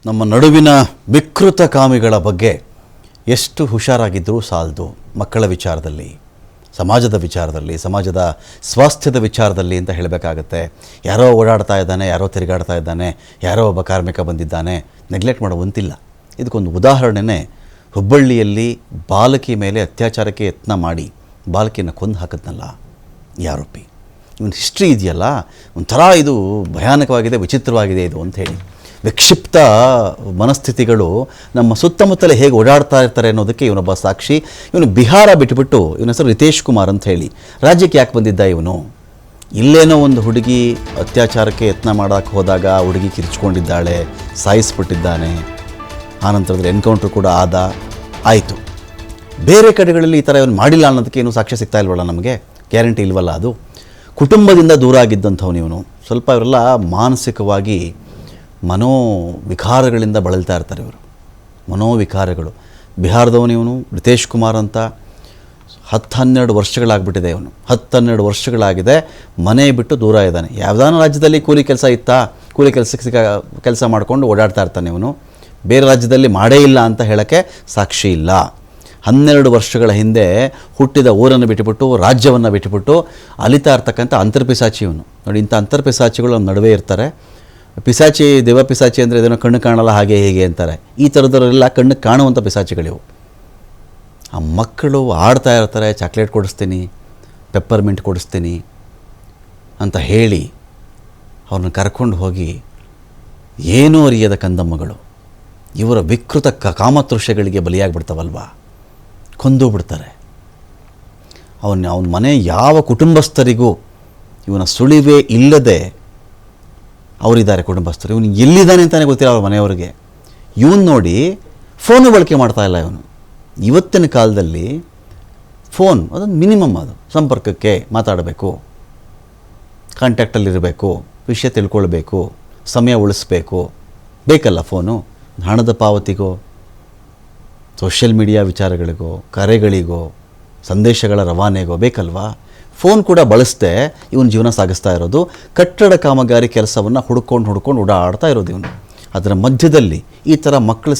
ನಮ್ಮ ನಡುವಿನ ವಿಕೃತ ಕಾಮಿಗಳ ಬಗ್ಗೆ ಎಷ್ಟು ಹುಷಾರಾಗಿದ್ದರೂ ಸಾಲದು. ಮಕ್ಕಳ ವಿಚಾರದಲ್ಲಿ, ಸಮಾಜದ ವಿಚಾರದಲ್ಲಿ, ಸಮಾಜದ ಸ್ವಾಸ್ಥ್ಯದ ವಿಚಾರದಲ್ಲಿ ಅಂತ ಹೇಳಬೇಕಾಗತ್ತೆ. ಯಾರೋ ಓಡಾಡ್ತಾ ಇದ್ದಾನೆ, ಯಾರೋ ತಿರುಗಾಡ್ತಾ ಇದ್ದಾನೆ, ಯಾರೋ ಒಬ್ಬ ಕಾರ್ಮಿಕ ಬಂದಿದ್ದಾನೆ, ನೆಗ್ಲೆಕ್ಟ್ ಮಾಡುವಂತಿಲ್ಲ. ಇದಕ್ಕೊಂದು ಉದಾಹರಣೆನೇ ಹುಬ್ಬಳ್ಳಿಯಲ್ಲಿ ಬಾಲಕಿ ಮೇಲೆ ಅತ್ಯಾಚಾರಕ್ಕೆ ಯತ್ನ ಮಾಡಿ ಬಾಲಕಿಯನ್ನು ಕೊಂದು ಹಾಕಿದ್ನಲ್ಲ ಈ ಆರೋಪಿ. ಇವನ್ ಹಿಸ್ಟ್ರಿ ಇದೆಯಲ್ಲ, ಒಂಥರ ಇದು ಭಯಾನಕವಾಗಿದೆ, ವಿಚಿತ್ರವಾಗಿದೆ ಇದು ಅಂಥೇಳಿ. ವಿಕ್ಷಿಪ್ತ ಮನಸ್ಥಿತಿಗಳು ನಮ್ಮ ಸುತ್ತಮುತ್ತಲೇ ಹೇಗೆ ಓಡಾಡ್ತಾ ಇರ್ತಾರೆ ಅನ್ನೋದಕ್ಕೆ ಇವನೊಬ್ಬ ಸಾಕ್ಷಿ. ಇವನು ಬಿಹಾರ ಬಿಟ್ಟುಬಿಟ್ಟು, ಇವನ ಹೆಸರು ರಿತೇಶ್ ಕುಮಾರ್ ಅಂತ ಹೇಳಿ, ರಾಜ್ಯಕ್ಕೆ ಯಾಕೆ ಬಂದಿದ್ದ ಇವನು? ಇಲ್ಲೇನೋ ಒಂದು ಹುಡುಗಿ ಅತ್ಯಾಚಾರಕ್ಕೆ ಯತ್ನ ಮಾಡೋಕ್ಕೆ ಹೋದಾಗ ಹುಡುಗಿ ಕಿರ್ಚ್ಕೊಂಡಿದ್ದಾಳೆ, ಸಾಯಿಸ್ಬಿಟ್ಟಿದ್ದಾನೆ. ಆನಂತರದಲ್ಲಿ ಎನ್ಕೌಂಟ್ರ್ ಕೂಡ ಆಯಿತು. ಬೇರೆ ಕಡೆಗಳಲ್ಲಿ ಈ ಥರ ಇವನು ಮಾಡಿಲ್ಲ ಅನ್ನೋದಕ್ಕೆ ಏನು ಸಾಕ್ಷ್ಯ ಸಿಗ್ತಾ ಇಲ್ವಲ್ಲ ನಮಗೆ, ಗ್ಯಾರಂಟಿ ಇಲ್ವಲ್ಲ. ಅದು ಕುಟುಂಬದಿಂದ ದೂರ ಆಗಿದ್ದಂಥವನು ಇವನು. ಸ್ವಲ್ಪ ಇವರೆಲ್ಲ ಮಾನಸಿಕವಾಗಿ ಮನೋವಿಕಾರಗಳಿಂದ ಬಳಲ್ತಾ ಇರ್ತಾರೆ ಇವರು, ಮನೋವಿಕಾರಗಳು. ಬಿಹಾರದವನು ಇವನು, ರಿತೇಶ್ ಕುಮಾರ್ ಅಂತ. 10-12 ವರ್ಷಗಳಾಗ್ಬಿಟ್ಟಿದೆ ಇವನು, 10-12 ವರ್ಷಗಳಾಗಿದೆ ಮನೆ ಬಿಟ್ಟು ದೂರ ಇದ್ದಾನೆ. ಯಾವುದಾನ ರಾಜ್ಯದಲ್ಲಿ ಕೂಲಿ ಕೆಲಸ ಇತ್ತಾ, ಕೂಲಿ ಕೆಲಸ ಮಾಡಿಕೊಂಡು ಓಡಾಡ್ತಾ ಇರ್ತಾನೆ ಇವನು. ಬೇರೆ ರಾಜ್ಯದಲ್ಲಿ ಮಾಡೇ ಇಲ್ಲ ಅಂತ ಹೇಳೋಕ್ಕೆ ಸಾಕ್ಷಿ ಇಲ್ಲ. 12 ವರ್ಷಗಳ ಹಿಂದೆ ಹುಟ್ಟಿದ ಊರನ್ನು ಬಿಟ್ಟುಬಿಟ್ಟು, ರಾಜ್ಯವನ್ನು ಬಿಟ್ಟುಬಿಟ್ಟು ಅಲಿತಾ ಇರ್ತಕ್ಕಂಥ ಅಂತರ್ಪಿಸಾಚಿ ಇವನು. ನೋಡಿ, ಇಂಥ ಅಂತರ್ಪಿಸಾಚಿಗಳು ನಮ್ಮ ನಡುವೆ ಇರ್ತಾರೆ. ಪಿಸಾಚಿ, ದೆವ್ವ ಪಿಸಾಚಿ ಅಂದರೆ ಇದೇನೋ ಕಣ್ಣು ಕಾಣಲ್ಲ ಹಾಗೆ ಹೀಗೆ ಅಂತಾರೆ. ಈ ಥರದವರೆಲ್ಲ ಕಣ್ಣು ಕಾಣುವಂಥ ಪಿಸಾಚಿಗಳಿವು. ಆ ಮಕ್ಕಳು ಆಡ್ತಾ ಇರ್ತಾರೆ, ಚಾಕ್ಲೇಟ್ ಕೊಡಿಸ್ತೀನಿ, ಪೆಪ್ಪರ್ಮಿಂಟ್ ಕೊಡಿಸ್ತೀನಿ ಅಂತ ಹೇಳಿ ಅವ್ರನ್ನ ಕರ್ಕೊಂಡು ಹೋಗಿ ಏನೂ ಅರಿಯದ ಕಂದಮ್ಮಗಳು ಇವರ ವಿಕೃತ ಕಾಮತೃಷ್ಯಗಳಿಗೆ ಬಲಿಯಾಗಿಬಿಡ್ತಾವಲ್ವ, ಕೊಂದು ಬಿಡ್ತಾರೆ. ಅವನ ಮನೆ ಯಾವ ಕುಟುಂಬಸ್ಥರಿಗೂ ಇವನ ಸುಳಿವೇ ಇಲ್ಲದೆ ಅವರಿದ್ದಾರೆ ಕುಟುಂಬಸ್ಥರು. ಇವನು ಎಲ್ಲಿದ್ದಾನೆ ಅಂತಲೇ ಗೊತ್ತಿಲ್ಲ ಅವ್ರ ಮನೆಯವರಿಗೆ. ಇವನು ನೋಡಿ ಫೋನು ಬಳಕೆ ಮಾಡ್ತಾ ಇಲ್ಲ ಇವನು. ಇವತ್ತಿನ ಕಾಲದಲ್ಲಿ ಫೋನ್ ಅದೊಂದು ಮಿನಿಮಮ್, ಅದು ಸಂಪರ್ಕಕ್ಕೆ ಮಾತಾಡಬೇಕು, ಕಾಂಟ್ಯಾಕ್ಟಲ್ಲಿರಬೇಕು, ವಿಷಯ ತಿಳ್ಕೊಳ್ಬೇಕು, ಸಮಯ ಉಳಿಸ್ಬೇಕು, ಬೇಕಲ್ಲ ಫೋನು. ಹಣದ ಪಾವತಿಗೋ, ಸೋಷಿಯಲ್ ಮೀಡಿಯಾ ವಿಚಾರಗಳಿಗೋ, ಕರೆಗಳಿಗೋ, ಸಂದೇಶಗಳ ರವಾನೆಗೋ ಬೇಕಲ್ವಾ. ಫೋನ್ ಕೂಡ ಬಳಸದೆ ಇವನು ಜೀವನ ಸಾಗಿಸ್ತಾ ಇರೋದು. ಕಟ್ಟಡ ಕಾಮಗಾರಿ ಕೆಲಸವನ್ನು ಹುಡ್ಕೊಂಡು ಓಡಾಡ್ತಾ ಇರೋದು ಇವನು. ಅದರ ಮಧ್ಯದಲ್ಲಿ ಈ ಥರ ಮಕ್ಕಳು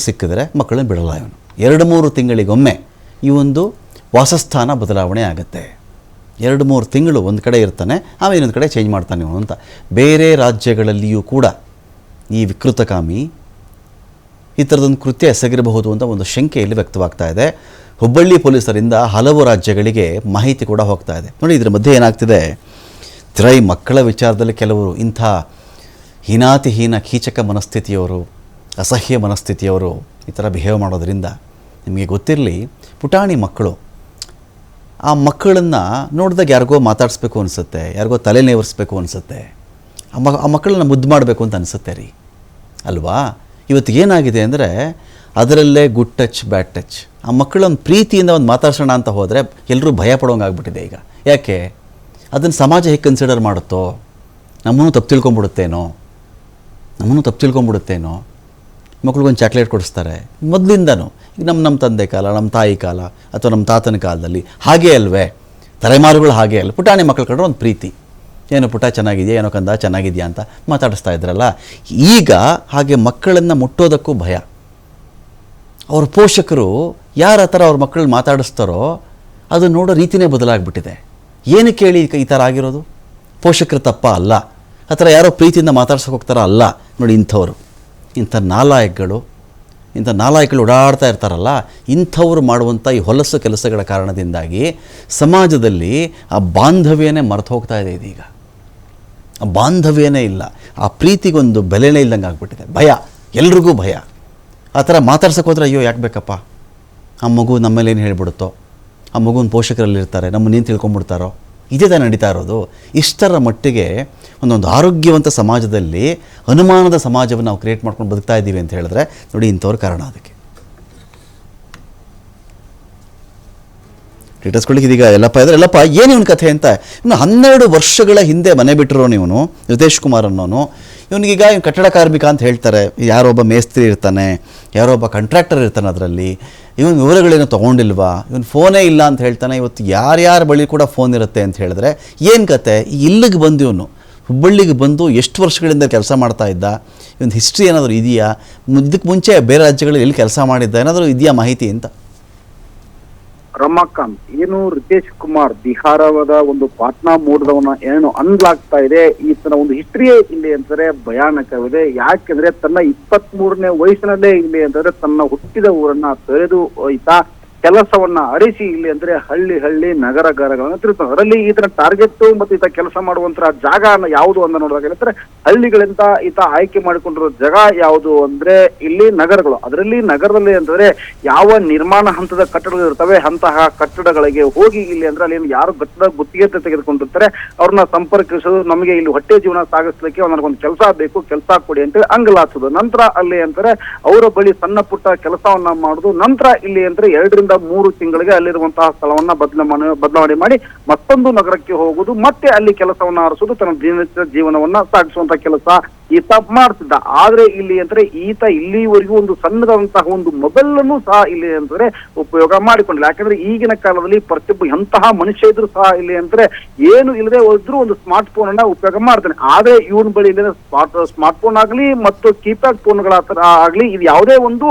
ಸಿಕ್ಕಿದ್ರೆ ಮಕ್ಕಳನ್ನ ಬಿಡಲ್ಲ ಇವನು. 2-3 ತಿಂಗಳಿಗೊಮ್ಮೆ ಈ ಒಂದು ವಾಸಸ್ಥಾನ ಬದಲಾವಣೆ ಆಗುತ್ತೆ. 2-3 ತಿಂಗಳು ಒಂದು ಕಡೆ ಇರ್ತಾನೆ, ಆಮೇಲೆ ಇನ್ನೊಂದು ಕಡೆ ಚೇಂಜ್ ಮಾಡ್ತಾನೆ ಇವನು ಅಂತ. ಬೇರೆ ರಾಜ್ಯಗಳಲ್ಲಿಯೂ ಕೂಡ ಈ ವಿಕೃತಕಾಮಿ ಈ ಥರದೊಂದು ಕೃತ್ಯ ಎಸಗಿರಬಹುದು ಅಂತ ಒಂದು ಶಂಕೆಯಲ್ಲಿ ವ್ಯಕ್ತವಾಗ್ತಾ ಇದೆ. ಹುಬ್ಬಳ್ಳಿ ಪೊಲೀಸರಿಂದ ಹಲವು ರಾಜ್ಯಗಳಿಗೆ ಮಾಹಿತಿ ಕೂಡ ಹೋಗ್ತಾ ಇದೆ. ನೋಡಿ, ಇದರ ಮಧ್ಯೆ ಏನಾಗ್ತಿದೆ, ಈ ಮಕ್ಕಳ ವಿಚಾರದಲ್ಲಿ ಕೆಲವರು ಇಂಥ ಹೀನಾತಿಹೀನ ಕೀಚಕ ಮನಸ್ಥಿತಿಯವರು, ಅಸಹ್ಯ ಮನಸ್ಥಿತಿಯವರು ಈ ಥರ ಬಿಹೇವ್ ಮಾಡೋದ್ರಿಂದ ನಿಮಗೆ ಗೊತ್ತಿರಲಿ, ಪುಟಾಣಿ ಮಕ್ಕಳು, ಆ ಮಕ್ಕಳನ್ನು ನೋಡಿದಾಗ ಯಾರಿಗೋ ಮಾತಾಡಿಸ್ಬೇಕು ಅನಿಸುತ್ತೆ, ಯಾರಿಗೋ ತಲೆ ನೇವರಿಸ್ಬೇಕು ಅನಿಸುತ್ತೆ, ಆ ಮಕ್ಕಳನ್ನ ಮುದ್ದು ಮಾಡಬೇಕು ಅಂತ ಅನಿಸುತ್ತೆ ರೀ ಅಲ್ವಾ. ಇವತ್ತು ಏನಾಗಿದೆ ಅಂದರೆ ಅದರಲ್ಲೇ ಗುಡ್ ಟಚ್ ಬ್ಯಾಡ್ ಟಚ್. ಆ ಮಕ್ಕಳೊಂದು ಪ್ರೀತಿಯಿಂದ ಒಂದು ಮಾತಾಡ್ಸೋಣ ಅಂತ ಹೋದರೆ ಎಲ್ಲರೂ ಭಯ ಪಡೋಂಗಾಗ್ಬಿಟ್ಟಿದೆ ಈಗ. ಯಾಕೆ? ಅದನ್ನು ಸಮಾಜ ಹೇಗೆ ಕನ್ಸಿಡರ್ ಮಾಡುತ್ತೋ, ನಮ್ಮನ್ನು ತಪ್ಪು ತಿಳ್ಕೊಂಬಿಡುತ್ತೇನೋ. ಮಕ್ಳಿಗೊಂದು ಚಾಕ್ಲೇಟ್ ಕೊಡಿಸ್ತಾರೆ ಮೊದಲಿಂದನೂ. ಈಗ ನಮ್ಮ ತಂದೆ ಕಾಲ, ನಮ್ಮ ತಾಯಿ ಕಾಲ ಅಥವಾ ನಮ್ಮ ತಾತನ ಕಾಲದಲ್ಲಿ ಹಾಗೇ ಅಲ್ವೇ, ತಲೆಮಾರುಗಳು ಹಾಗೇ ಅಲ್ಲ. ಪುಟಾಣಿ ಮಕ್ಕಳ ಕಡೆ ಒಂದು ಪ್ರೀತಿ, ಏನೋ ಪುಟ ಚೆನ್ನಾಗಿದೆಯಾ, ಏನೋ ಕಂದ ಚೆನ್ನಾಗಿದೆಯಾ ಅಂತ ಮಾತಾಡಿಸ್ತಾ ಇದ್ರಲ್ಲ. ಈಗ ಹಾಗೆ ಮಕ್ಕಳನ್ನು ಮುಟ್ಟೋದಕ್ಕೂ ಭಯ. ಅವ್ರ ಪೋಷಕರು ಯಾರ ಥರ ಅವ್ರ ಮಕ್ಕಳನ್ನ ಮಾತಾಡಿಸ್ತಾರೋ ಅದು ನೋಡೋ ರೀತಿಯೇ ಬದಲಾಗ್ಬಿಟ್ಟಿದೆ. ಏನಕ್ಕೆ ಹೇಳಿ ಈ ಥರ ಆಗಿರೋದು? ಪೋಷಕರ ತಪ್ಪ ಅಲ್ಲ, ಆ ಥರ ಯಾರೋ ಪ್ರೀತಿಯಿಂದ ಮಾತಾಡ್ಸೋಕೆ ಹೋಗ್ತಾರ ಅಲ್ಲ. ನೋಡಿ, ಇಂಥ ನಾಲಾಯಕಗಳು ಓಡಾಡ್ತಾ ಇರ್ತಾರಲ್ಲ, ಇಂಥವ್ರು ಮಾಡುವಂಥ ಈ ಹೊಲಸು ಕೆಲಸಗಳ ಕಾರಣದಿಂದಾಗಿ ಸಮಾಜದಲ್ಲಿ ಆ ಬಾಂಧವ್ಯನೇ ಮರೆತು ಹೋಗ್ತಾ ಇದೆ. ಇದೀಗ ಆ ಬಾಂಧವ್ಯನೇ ಇಲ್ಲ, ಆ ಪ್ರೀತಿಗೊಂದು ಬೆಲೆನೇ ಇಲ್ದಂಗೆ ಆಗ್ಬಿಟ್ಟಿದೆ. ಭಯ, ಎಲ್ರಿಗೂ ಭಯ. ಆ ಥರ ಮಾತಾಡ್ಸೋಕೆ ಹೋದ್ರೆ ಅಯ್ಯೋ ಯಾಕೆ ಬೇಕಪ್ಪ, ಆ ಮಗು ನಮ್ಮಲ್ಲಿ ಏನು ಹೇಳ್ಬಿಡುತ್ತೋ, ಆ ಮಗುವಿನ ಪೋಷಕರಲ್ಲಿರ್ತಾರೆ, ನಮ್ಮನ್ನೇನು ತಿಳ್ಕೊಂಬಿಡ್ತಾರೋ, ಇದೇ ತಾನು ನಡೀತಾ ಇರೋದು. ಇಷ್ಟರ ಮಟ್ಟಿಗೆ ಒಂದೊಂದು ಆರೋಗ್ಯವಂತ ಸಮಾಜದಲ್ಲಿ ಅನುಮಾನದ ಸಮಾಜವನ್ನು ನಾವು ಕ್ರಿಯೇಟ್ ಮಾಡ್ಕೊಂಡು ಬದುಕ್ತಾ ಇದ್ದೀವಿ ಅಂತ ಹೇಳಿದ್ರೆ ನೋಡಿ, ಇಂಥವ್ರ ಕಾರಣ ಅದಕ್ಕೆ. ಡೀಟೇಲ್ಸ್ಗಳಿಗೆ ಇದೀಗ ಎಲ್ಲಪ್ಪ ಏನು ಇವನ ಕಥೆ ಅಂತ. ಇನ್ನು 12 ವರ್ಷಗಳ ಹಿಂದೆ ಮನೆ ಬಿಟ್ಟಿರೋನು ಇವನು, ರಿತೇಶ್ ಕುಮಾರ್ ಅನ್ನೋನು. ಇವನಿಗೀಗ ಇವನು ಕಟ್ಟಡ ಕಾರ್ಮಿಕ ಅಂತ ಹೇಳ್ತಾರೆ. ಯಾರೊಬ್ಬ ಮೇಸ್ತ್ರಿ ಇರ್ತಾನೆ, ಯಾರೊಬ್ಬ ಕಾಂಟ್ರಾಕ್ಟರ್ ಇರ್ತಾನೆ. ಅದರಲ್ಲಿ ಇವನು ವಿವರಗಳೇನು ತೊಗೊಂಡಿಲ್ವಾ, ಇವನು ಫೋನೇ ಇಲ್ಲ ಅಂತ ಹೇಳ್ತಾನೆ. ಇವತ್ತು ಯಾರ್ಯಾರ ಬಳಿ ಕೂಡ ಫೋನ್ ಇರುತ್ತೆ ಅಂತ ಹೇಳಿದ್ರೆ ಏನು ಕತೆ. ಇಲ್ಲಿಗೆ ಬಂದು ಇವನು ಹುಬ್ಬಳ್ಳಿಗೆ ಬಂದು ಎಷ್ಟು ವರ್ಷಗಳಿಂದ ಕೆಲಸ ಮಾಡ್ತಾ ಇದ್ದ, ಒಂದು ಹಿಸ್ಟ್ರಿ ಏನಾದರೂ ಇದೆಯಾ, ಇದಕ್ಕೆ ಮುಂಚೆ ಬೇರೆ ರಾಜ್ಯಗಳಲ್ಲಿ ಎಲ್ಲಿ ಕೆಲಸ ಮಾಡಿದ್ದ ಏನಾದರೂ ಇದೆಯಾ ಮಾಹಿತಿ ಅಂತ? ರಮಾಕಾಂತ್ ಏನು ರಿತೇಶ್ ಕುಮಾರ್ ಬಿಹಾರದ ಒಂದು ಪಾಟ್ನಾ ಮೂಲದವನ ಏನು ಅನ್ಲಾಗ್ತಾ ಇದೆ, ಈತನ ಒಂದು ಹಿಸ್ಟ್ರಿಯೇ ಇಲ್ಲಿ ಅಂತಂದ್ರೆ ಭಯಾನಕವಿದೆ. ಯಾಕೆಂದ್ರೆ ತನ್ನ 23ನೇ ವಯಸ್ಸಿನಲ್ಲೇ ಇಲ್ಲಿ ಅಂತಂದ್ರೆ ತನ್ನ ಹುಟ್ಟಿದ ಊರನ್ನ ತೊರೆದು ಈತ ಕೆಲಸವನ್ನ ಅರಿಸಿ ಇಲ್ಲಿ ಅಂದ್ರೆ ಹಳ್ಳಿ ನಗರಗಳನ್ನ ತಿರುಗ್ತಾನೆ. ಅದರಲ್ಲಿ ಈತನ ಟಾರ್ಗೆಟ್ ಮತ್ತು ಈತ ಕೆಲಸ ಮಾಡುವಂತಹ ಜಾಗ ಯಾವುದು ಅಂತ ನೋಡಿದಾಗ ಏನಂದ್ರೆ ಹಳ್ಳಿಗಳಿಂದ ಈತ ಆಯ್ಕೆ ಮಾಡಿಕೊಂಡಿರೋ ಜಾಗ ಯಾವುದು ಅಂದ್ರೆ ಇಲ್ಲಿ ನಗರಗಳು. ಅದರಲ್ಲಿ ನಗರದಲ್ಲಿ ಅಂತಂದ್ರೆ ಯಾವ ನಿರ್ಮಾಣ ಹಂತದ ಕಟ್ಟಡಗಳು ಇರ್ತವೆ ಅಂತಹ ಕಟ್ಟಡಗಳಿಗೆ ಹೋಗಿ ಇಲ್ಲಿ ಅಂದ್ರೆ ಅಲ್ಲಿ ಯಾರು ಕಟ್ಟಡ ಗುತ್ತಿಗೆ ತೆಗೆದುಕೊಂಡಿರ್ತಾರೆ ಅವ್ರನ್ನ ಸಂಪರ್ಕಿಸೋದು, ನಮಗೆ ಇಲ್ಲಿ ಹೊಟ್ಟೆ ಜೀವನ ಸಾಗಿಸ್ಲಿಕ್ಕೆ ನನಗೊಂದು ಕೆಲಸ ಬೇಕು, ಕೆಲಸ ಕೊಡಿ ಅಂತ ಅಂಗಲಾಚೋದು. ನಂತರ ಅಲ್ಲಿ ಅಂತಾರೆ ಅವರ ಬಳಿ ಸಣ್ಣ ಪುಟ್ಟ ಕೆಲಸವನ್ನ ಮಾಡುದು. ನಂತರ ಇಲ್ಲಿ ಅಂದ್ರೆ 2 ರಿಂದ 3 ತಿಂಗಳಿಗೆ ಅಲ್ಲಿರುವಂತಹ ಸ್ಥಳವನ್ನ ಬದಲಾವಣೆ ಮಾಡಿ ಮತ್ತೊಂದು ನಗರಕ್ಕೆ ಹೋಗುದು, ಮತ್ತೆ ಅಲ್ಲಿ ಕೆಲಸವನ್ನ ಆರಿಸುವುದು, ತನ್ನ ದಿನನಿತ್ಯ ಜೀವನವನ್ನ ಸಾಗಿಸುವಂತ ಕೆಲಸ ಈತ ಮಾಡ್ತಿದ್ದ. ಆದ್ರೆ ಇಲ್ಲಿ ಅಂದ್ರೆ ಈತ ಇಲ್ಲಿವರೆಗೂ ಒಂದು ಸಣ್ಣದಂತಹ ಒಂದು ಮೊಬೈಲ್ ಅನ್ನು ಸಹ ಇಲ್ಲಿ ಅಂದ್ರೆ ಉಪಯೋಗ ಮಾಡಿಕೊಂಡಿಲ್ಲ. ಯಾಕಂದ್ರೆ ಈಗಿನ ಕಾಲದಲ್ಲಿ ಪ್ರತಿಯೊಬ್ಬ ಎಂತಹ ಮನುಷ್ಯ ಇದ್ರು ಸಹ ಇಲ್ಲಿ ಅಂದ್ರೆ ಏನು ಇಲ್ಲದೆ ಹೋದ್ರು ಒಂದು ಸ್ಮಾರ್ಟ್ ಫೋನ್ ಅನ್ನ ಉಪಯೋಗ ಮಾಡ್ತಾನೆ. ಆದ್ರೆ ಇವನ್ ಬಳಿ ಸ್ಮಾರ್ಟ್ ಫೋನ್ ಆಗ್ಲಿ ಮತ್ತು ಕೀಪ್ಯಾಡ್ ಫೋನ್ಗಳ ಆಗ್ಲಿ ಇದು ಯಾವುದೇ ಒಂದು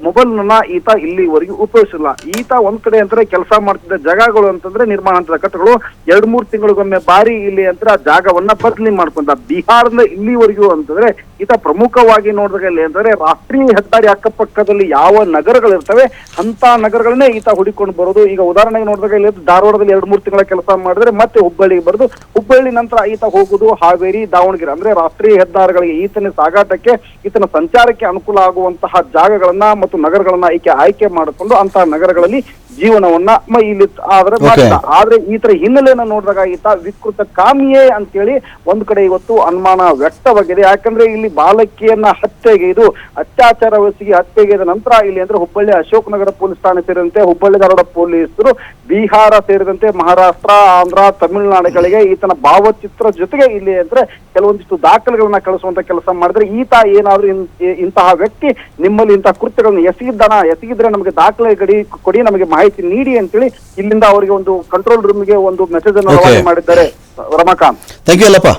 ಮೊಬೈಲ್ ನನ್ನ ಈತ ಇಲ್ಲಿವರೆಗೂ ಉಪಯೋಗಿಸಿಲ್ಲ. ಈತ ಒಂದ್ ಕಡೆ ಅಂದ್ರೆ ಕೆಲಸ ಮಾಡ್ತಿದ್ದ ಜಾಗಗಳು ಅಂತಂದ್ರೆ ನಿರ್ಮಾಣ ಹಂತದ ಕಟ್ಟಡಗಳು 2-3 ತಿಂಗಳಿಗೊಮ್ಮೆ ಬಾರಿ ಇಲ್ಲಿ ಅಂತ ಜಾಗವನ್ನ ಬದಲಿ ಮಾಡ್ಕೊಂಡ. ಬಿಹಾರದ ಇಲ್ಲಿವರೆಗೂ ಅಂತಂದ್ರೆ ಈತ ಪ್ರಮುಖವಾಗಿ ನೋಡಿದಾಗ ಇಲ್ಲಿ ಅಂತಂದ್ರೆ ರಾಷ್ಟ್ರೀಯ ಹೆದ್ದಾರಿ ಅಕ್ಕಪಕ್ಕದಲ್ಲಿ ಯಾವ ನಗರಗಳಿರ್ತವೆ ಅಂತ ನಗರಗಳನ್ನೇ ಈತ ಹುಡಿಕೊಂಡು ಬರೋದು. ಈಗ ಉದಾಹರಣೆಗೆ ನೋಡಿದಾಗ ಇಲ್ಲಿ ಧಾರವಾಡದಲ್ಲಿ 2-3 ತಿಂಗಳ ಕೆಲಸ ಮಾಡಿದ್ರೆ ಮತ್ತೆ ಹುಬ್ಬಳ್ಳಿಗೆ ಬರೋದು, ಹುಬ್ಬಳ್ಳಿ ನಂತರ ಈತ ಹೋಗುದು ಹಾವೇರಿ, ದಾವಣಗೆರೆ. ಅಂದ್ರೆ ರಾಷ್ಟ್ರೀಯ ಹೆದ್ದಾರಿಗಳಿಗೆ ಈತನ ಸಾಗಾಟಕ್ಕೆ ಈತನ ಸಂಚಾರಕ್ಕೆ ಅನುಕೂಲ ಆಗುವಂತಹ ಜಾಗಗಳನ್ನ ಮತ್ತು ನಗರಗಳನ್ನ ಆಯ್ಕೆ ಮಾಡಿಕೊಂಡು ಅಂತಹ ನಗರಗಳಲ್ಲಿ ಜೀವನವನ್ನ ಇಲ್ಲಿ ಆದ್ರೆ ಈತರ ಹಿನ್ನೆಲೆಯನ್ನ ನೋಡಿದಾಗ ಈತ ವಿಕೃತ ಕಾಮಿಯೇ ಅಂತೇಳಿ ಒಂದ್ ಕಡೆ ಇವತ್ತು ಅನುಮಾನ ವ್ಯಕ್ತವಾಗಿದೆ. ಯಾಕಂದ್ರೆ ಇಲ್ಲಿ ಬಾಲಕಿಯನ್ನ ಹತ್ಯೆಗೈದು ಅತ್ಯಾಚಾರವೆಸಗಿ ಹತ್ಯೆಗೈದ ನಂತರ ಇಲ್ಲಿ ಅಂದ್ರೆ ಹುಬ್ಬಳ್ಳಿ ಅಶೋಕ್ ನಗರ ಪೊಲೀಸ್ ಠಾಣೆ ಸೇರಿದಂತೆ ಹುಬ್ಬಳ್ಳಿ ಧಾರವಾಡ ಪೊಲೀಸರು ಬಿಹಾರ ಸೇರಿದಂತೆ ಮಹಾರಾಷ್ಟ್ರ, ಆಂಧ್ರ, ತಮಿಳುನಾಡುಗಳಿಗೆ ಈತನ ಭಾವಚಿತ್ರ ಜೊತೆಗೆ ಇಲ್ಲಿ ಅಂದ್ರೆ ಕೆಲವೊಂದಿಷ್ಟು ದಾಖಲೆಗಳನ್ನ ಕಳಿಸುವಂತ ಕೆಲಸ ಮಾಡಿದ್ರೆ ಈತ ಏನಾದ್ರೂ ಇಂತಹ ವ್ಯಕ್ತಿ ನಿಮ್ಮಲ್ಲಿ ಇಂತಹ ಕೃತ್ಯಗಳನ್ನ ಎಸಗಿದ್ರೆ ನಮಗೆ ದಾಖಲೆ ಕೊಡಿ, ನಮಗೆ ಮಾಹಿತಿ ನೀಡಿ ಅಂತೇಳಿ ಇಲ್ಲಿಂದ ಅವರಿಗೆ ಒಂದು ಕಂಟ್ರೋಲ್ ರೂಮ್ಗೆ ಒಂದು ಮೆಸೇಜ್ ಅನ್ನು ರವಾನೆ ಮಾಡಿದ್ದಾರೆ. ರಮಾಕಾಂತ್, ಥ್ಯಾಂಕ್ ಯು ಅಲ್ಲಪ್ಪ.